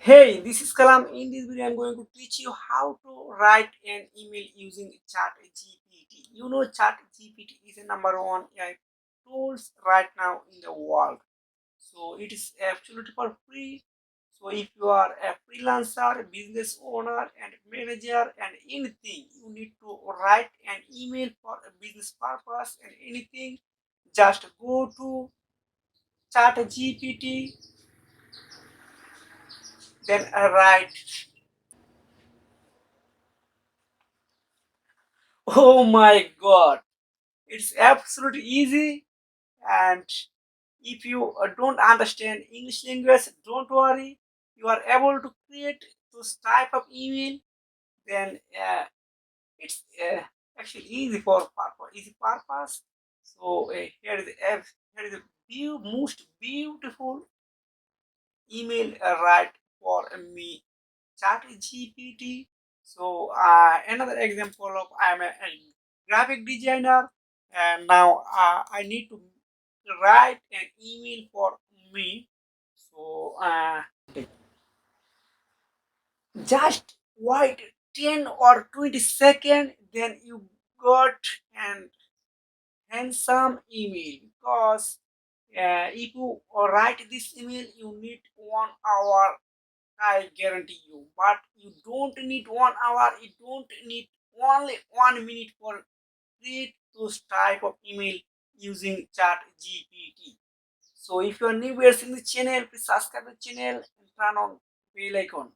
Hey, this is Kalam. In this video, I'm going to teach you how to write an email using Chat GPT. You know, Chat GPT is the number one AI tools right now in the world. So it is absolutely for free. So if you are a freelancer, business owner, and manager, and anything, you need to write an email for a business purpose and anything. Just go to Chat GPT, then write. Oh my God! It's absolutely easy, and if you don't understand English language, don't worry. You are able to create this type of email. Then it's actually easy for easy purpose. So here is the here is the most beautiful email write for me, Chat GPT. So another example of I'm a graphic designer, and now I need to write an email for me. So just wait 10 or 20 seconds, then you got an handsome email because if you write this email, you need 1 hour. I guarantee you. But you don't need 1 hour. You don't need only 1 minute for create those type of email using Chat GPT. So if you are new here in the channel, please subscribe the channel and turn on bell icon.